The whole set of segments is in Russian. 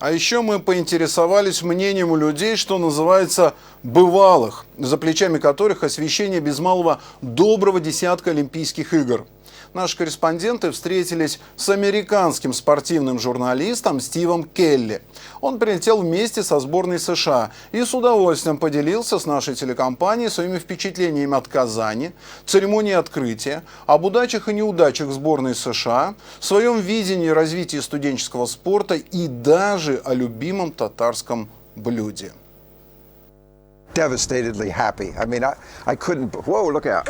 А еще мы поинтересовались мнением у людей, что называется бывалых, за плечами которых освещение без малого доброго десятка Олимпийских игр. Наши корреспонденты встретились с американским спортивным журналистом Стивом Келли. Он прилетел вместе со сборной США и с удовольствием поделился с нашей телекомпанией своими впечатлениями от Казани, церемонии открытия, об удачах и неудачах сборной США, своем видении развития студенческого спорта и даже о любимом татарском блюде. Devastatedly happy. I mean, I couldn't. Whoa, look out.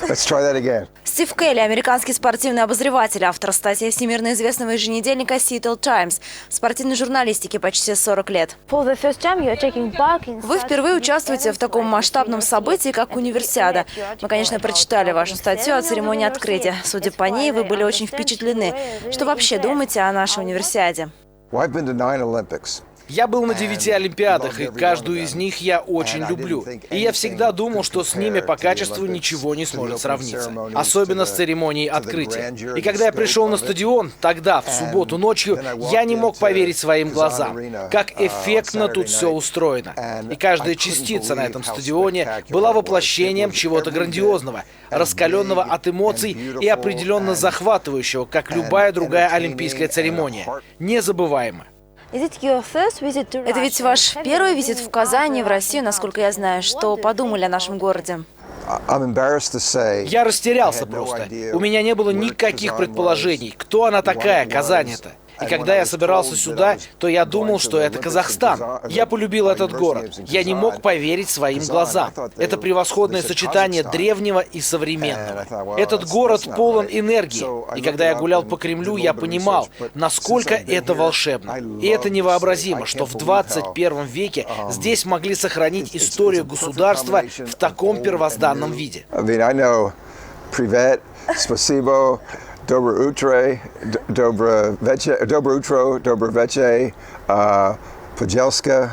Let's try that again. Стив Келли, американский спортивный обозреватель, автор статей всемирно известного еженедельника Seattle Times, в спортивной журналистике почти 40 лет. Вы впервые участвуете в таком масштабном событии, как Универсиада. Мы, конечно, прочитали вашу статью о церемонии открытия. Судя по ней, вы были очень впечатлены. Что вообще думаете о нашей Универсиаде? Я был на 9 Олимпиадах, и каждую из них я очень люблю. И я всегда думал, что с ними по качеству ничего не сможет сравниться. Особенно с церемонией открытия. И когда я пришел на стадион, тогда, в субботу ночью, я не мог поверить своим глазам, как эффектно тут все устроено. И каждая частица на этом стадионе была воплощением чего-то грандиозного, раскаленного от эмоций и определенно захватывающего, как любая другая олимпийская церемония. Незабываемо. Это ведь ваш первый визит в Казани, в Россию, насколько я знаю. Что подумали о нашем городе? Я растерялся просто. У меня не было никаких предположений, кто она такая, Казань-то. И когда я собирался сюда, то я думал, что это Казахстан. Я полюбил этот город. Я не мог поверить своим глазам. Это превосходное сочетание древнего и современного. Этот город полон энергии. И когда я гулял по Кремлю, я понимал, насколько это волшебно. И это невообразимо, что в 21 веке здесь могли сохранить историю государства в таком первозданном виде. Dobro utro, dobro veche, Pojelska,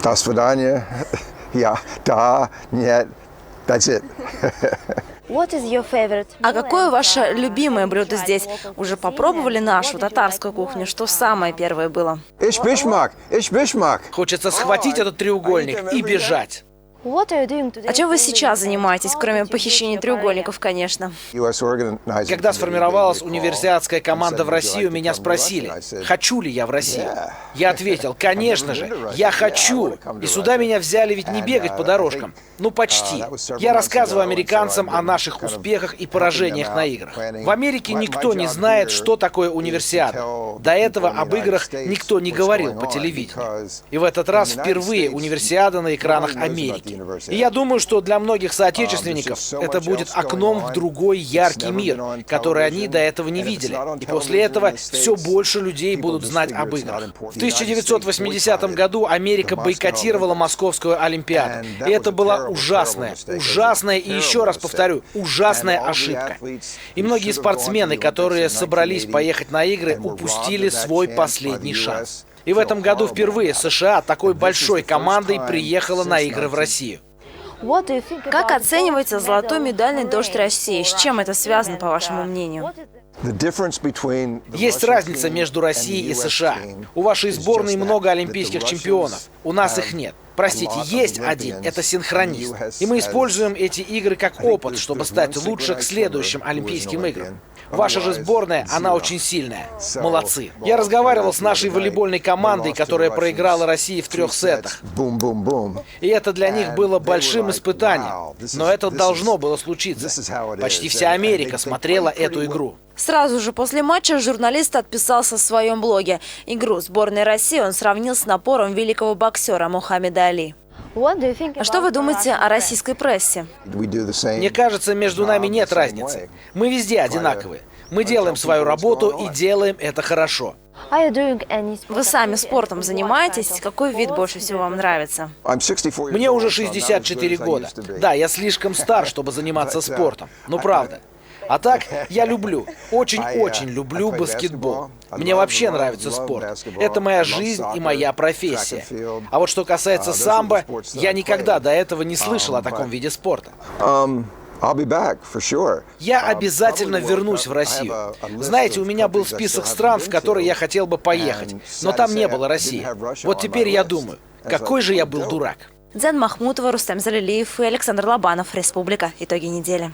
до свидания, да, нет, that's it. А какое ваше любимое блюдо здесь? Уже попробовали нашу татарскую кухню? Что самое первое было? Иш-бишмак. Хочется схватить этот треугольник и бежать. А чем вы сейчас занимаетесь, кроме похищения треугольников, конечно? Когда сформировалась универсиадская команда в Россию, меня спросили, хочу ли я в Россию. Я ответил, конечно же, я хочу. И сюда меня взяли ведь не бегать по дорожкам. Ну, почти. Я рассказываю американцам о наших успехах и поражениях на играх. В Америке никто не знает, что такое универсиада. До этого об играх никто не говорил по телевидению. И в этот раз впервые универсиада на экранах Америки. И я думаю, что для многих соотечественников это будет окном в другой яркий мир, который они до этого не видели. И после этого все больше людей будут знать об играх. В 1980 году Америка бойкотировала Московскую Олимпиаду. И это была ужасная и еще раз повторю, ужасная ошибка. И многие спортсмены, которые собрались поехать на игры, упустили свой последний шанс. И в этом году впервые США такой большой командой приехала на игры в Россию. Как оценивается золотой медальный дождь России? С чем это связано, по вашему мнению? Есть разница между Россией и США. У вашей сборной много олимпийских чемпионов, у нас их нет. Простите, есть один, это синхронист. И мы используем эти игры как опыт, чтобы стать лучше к следующим Олимпийским играм. Ваша же сборная, она очень сильная. Молодцы. Я разговаривал с нашей волейбольной командой, которая проиграла России в 3 сетах. И это для них было большим испытанием. Но это должно было случиться. Почти вся Америка смотрела эту игру. Сразу же после матча журналист отписался в своем блоге. Игру сборной России он сравнил с напором великого боксера Мухаммеда Али. А что вы думаете о российской прессе? Мне кажется, между нами нет разницы. Мы везде одинаковые. Мы делаем свою работу и делаем это хорошо. Вы сами спортом занимаетесь? Какой вид больше всего вам нравится? Мне уже 64 года. Да, я слишком стар, чтобы заниматься спортом. Ну правда. А так, я люблю, очень-очень люблю баскетбол. Мне вообще нравится спорт. Это моя жизнь и моя профессия. А вот что касается самбо, я никогда до этого не слышал о таком виде спорта. I'll be back for sure. Я обязательно вернусь в Россию. Знаете, у меня был список стран, в которые я хотел бы поехать, но там не было России. Вот теперь я думаю, какой же я был дурак. Дзен Махмутова, Рустем Залилиев и Александр Лобанов. Республика. Итоги недели.